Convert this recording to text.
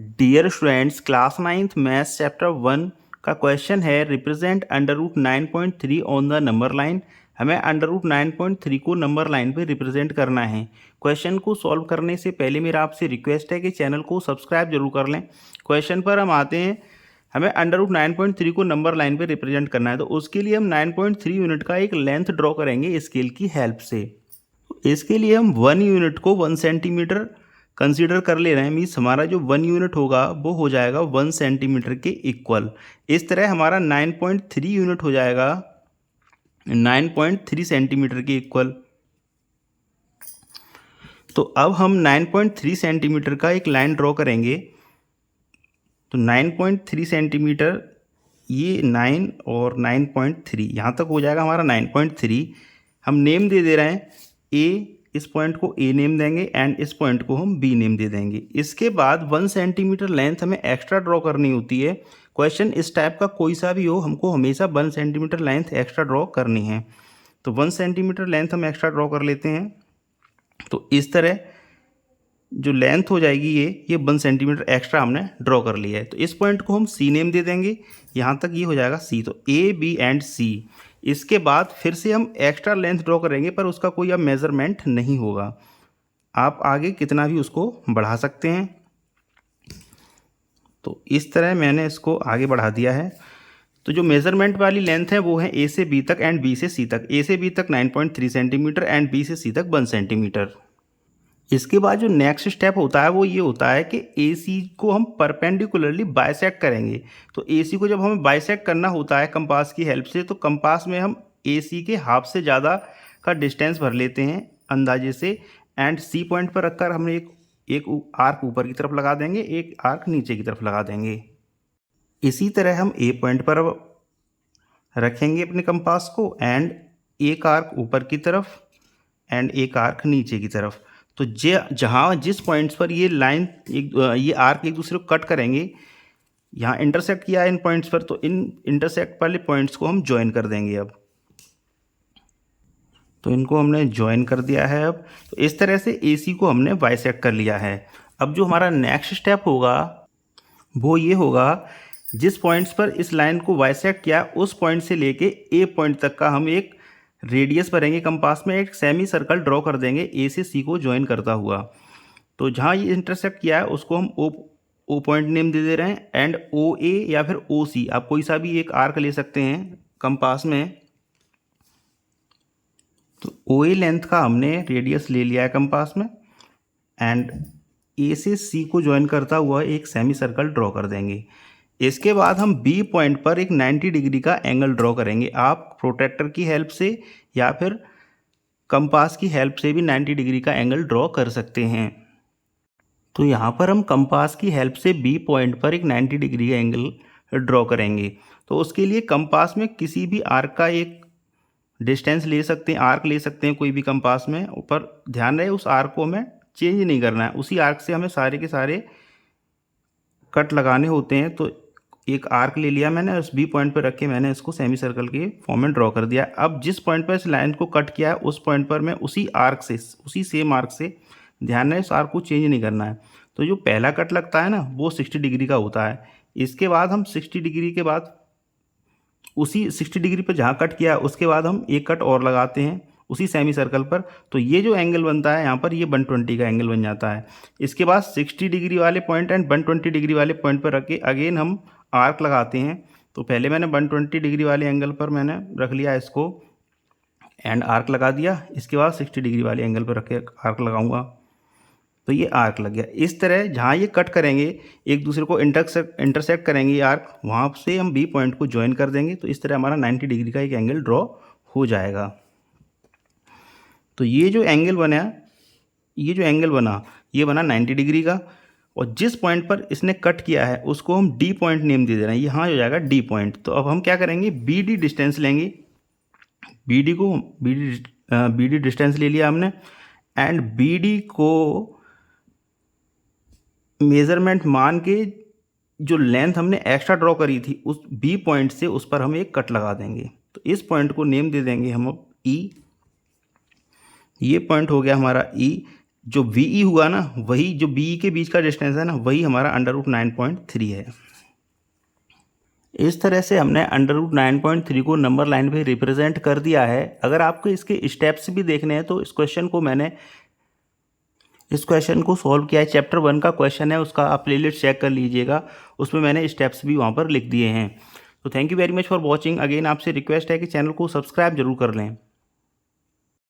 Dear students, class ninth maths chapter 1 का question है represent under root 9.3 on the number line. हमें under root 9.3 को number line पे represent करना है। क्वेश्चन को सॉल्व करने से पहले मेरा आपसे रिक्वेस्ट है कि चैनल को सब्सक्राइब जरूर कर लें। क्वेश्चन पर हम आते हैं। हमें अंडर रूट 9.3 को नंबर लाइन पे रिप्रेजेंट करना है, तो उसके लिए हम 9.3 यूनिट का एक लेंथ ड्रॉ करेंगे स्केल की हेल्प से। इसके लिए हम 1 यूनिट को 1 सेंटीमीटर कंसीडर कर ले रहे हैं। मीन्स हमारा जो 1 यूनिट होगा वो हो जाएगा 1 सेंटीमीटर के इक्वल। इस तरह हमारा 9.3 यूनिट हो जाएगा 9.3 सेंटीमीटर के इक्वल। तो अब हम 9.3 सेंटीमीटर का एक लाइन ड्रॉ करेंगे। तो 9.3 सेंटीमीटर, ये 9 और 9.3 यहाँ तक हो जाएगा हमारा 9.3। हम नेम दे रहे हैं ए, इस पॉइंट को ए नेम देंगे एंड इस पॉइंट को हम बी नेम दे देंगे। इसके बाद 1 सेंटीमीटर लेंथ हमें एक्स्ट्रा ड्रॉ करनी होती है। क्वेश्चन इस टाइप का कोई सा भी हो, हमको हमेशा 1 सेंटीमीटर लेंथ एक्स्ट्रा ड्रॉ करनी है। तो 1 सेंटीमीटर लेंथ हम एक्स्ट्रा ड्रॉ कर लेते हैं। तो इस तरह जो लेंथ हो जाएगी ये 1 सेंटीमीटर एक्स्ट्रा हमने ड्रॉ कर लिया है। तो इस पॉइंट को हम सी नेम दे देंगे। यहाँ तक ये हो जाएगा सी। तो ए, बी एंड सी। इसके बाद फिर से हम एक्स्ट्रा लेंथ ड्रॉ करेंगे, पर उसका कोई अब मेज़रमेंट नहीं होगा। आप आगे कितना भी उसको बढ़ा सकते हैं। तो इस तरह मैंने इसको आगे बढ़ा दिया है। तो जो मेज़रमेंट वाली लेंथ है वो है ए से बी तक एंड बी से सी तक। ए से बी तक 9.3 सेंटीमीटर एंड बी से सी तक 1 सेंटीमीटर। इसके बाद जो नेक्स्ट स्टेप होता है वो ये होता है कि AC को हम परपेंडिकुलरली बाइसेक्ट करेंगे। तो AC को जब हमें बाइसेक्ट करना होता है कंपास की हेल्प से, तो कंपास में हम AC के हाफ से ज़्यादा का डिस्टेंस भर लेते हैं अंदाजे से, एंड C पॉइंट पर रखकर हम एक आर्क ऊपर की तरफ लगा देंगे, एक आर्क नीचे की तरफ लगा देंगे। इसी तरह हम A पॉइंट पर रखेंगे अपने कंपास को, एंड एक आर्क ऊपर की तरफ एंड एक आर्क नीचे की तरफ। तो जहाँ जिस पॉइंट्स पर ये लाइन ये आर्क एक दूसरे को कट करेंगे, यहाँ इंटरसेक्ट किया है इन पॉइंट्स पर, तो इन इंटरसेक्ट वाले पॉइंट्स को हम ज्वाइन कर देंगे। अब तो इनको हमने ज्वाइन कर दिया है। अब तो इस तरह से AC को हमने बाइसेक्ट कर लिया है। अब जो हमारा नेक्स्ट स्टेप होगा वो ये होगा, जिस पॉइंट्स पर इस लाइन को बाइसेक्ट किया उस पॉइंट से लेके A पॉइंट तक का हम एक रेडियस भरेंगे कंपास में, एक सेमी सर्कल ड्रॉ कर देंगे A से C को ज्वाइन करता हुआ। तो जहाँ ये इंटरसेक्ट किया है उसको हम O पॉइंट नेम दे रहे हैं, एंड OA या फिर OC, आप कोई सा भी एक आर्क ले सकते हैं कंपास में। तो OA लेंथ का हमने रेडियस ले लिया है कंपास में, एंड A से C को ज्वाइन करता हुआ एक सेमी सर्कल ड्रॉ कर देंगे। इसके बाद हम B पॉइंट पर एक 90 डिग्री का एंगल ड्रॉ करेंगे। आप प्रोट्रैक्टर की हेल्प से या फिर कंपास की हेल्प से भी 90 डिग्री का एंगल ड्रॉ कर सकते हैं। तो यहाँ पर हम कंपास की हेल्प से B पॉइंट पर एक 90 डिग्री का एंगल ड्रॉ करेंगे। तो उसके लिए कंपास में किसी भी आर्क का एक डिस्टेंस ले सकते हैं, आर्क ले सकते हैं कोई भी कंपास में। ऊपर ध्यान रहे उस आर्क को हमें चेंज नहीं करना है, उसी आर्क से हमें सारे के सारे कट लगाने होते हैं। तो एक आर्क ले लिया मैंने, उस B पॉइंट पर रख के मैंने इसको सेमी सर्कल के फॉर्म में ड्रॉ कर दिया। अब जिस पॉइंट पर इस लाइन को कट किया है उस पॉइंट पर मैं उसी आर्क से, उसी सेम आर्क से, ध्यान रहे इस आर्क को चेंज नहीं करना है। तो जो पहला कट लगता है ना वो 60 डिग्री का होता है। इसके बाद हम 60 डिग्री के बाद उसी 60 डिग्री पर जहाँ कट किया उसके बाद हम एक कट और लगाते हैं उसी सेमी सर्कल पर। तो ये जो एंगल बनता है यहाँ पर, ये 120 का एंगल बन जाता है। इसके बाद 60 डिग्री वाले पॉइंट एंड 120 डिग्री वाले पॉइंट पर रख के अगेन हम आर्क लगाते हैं। तो पहले मैंने 120 डिग्री वाले एंगल पर मैंने रख लिया इसको एंड आर्क लगा दिया। इसके बाद 60 डिग्री वाले एंगल पर रख के आर्क लगाऊंगा, तो ये आर्क लग गया। इस तरह जहाँ ये कट करेंगे एक दूसरे को इंटरसेक्ट करेंगे ये आर्क, वहाँ से हम B पॉइंट को ज्वाइन कर देंगे। तो इस तरह हमारा 90 डिग्री का एक एंगल ड्रॉ हो जाएगा। तो ये जो एंगल बना ये बना 90 डिग्री का, और जिस पॉइंट पर इसने कट किया है उसको हम D पॉइंट नेम दे रहे हैं। यहाँ हो जाएगा D पॉइंट। तो अब हम क्या करेंगे, BD डिस्टेंस लेंगे। BD डिस्टेंस ले लिया हमने, एंड BD को मेज़रमेंट मान के जो लेंथ हमने एक्स्ट्रा ड्रॉ करी थी उस B पॉइंट से उस पर हम एक कट लगा देंगे। तो इस पॉइंट को नेम दे देंगे हम अब E। ये पॉइंट हो गया हमारा E, जो VE हुआ ना, वही जो BE के बीच का डिस्टेंस है ना, वही हमारा √9.3 है। इस तरह से हमने √9.3 को नंबर लाइन पे रिप्रेजेंट कर दिया है। अगर आपको इसके स्टेप्स भी देखने हैं तो इस क्वेश्चन को सॉल्व किया है। चैप्टर 1 का क्वेश्चन है, उसका आप प्लेलिस्ट चेक कर लीजिएगा, उसमें मैंने स्टेप्स भी वहाँ पर लिख दिए हैं। तो thank you very much for watching. Again आपसे रिक्वेस्ट है कि चैनल को सब्सक्राइब जरूर कर लें।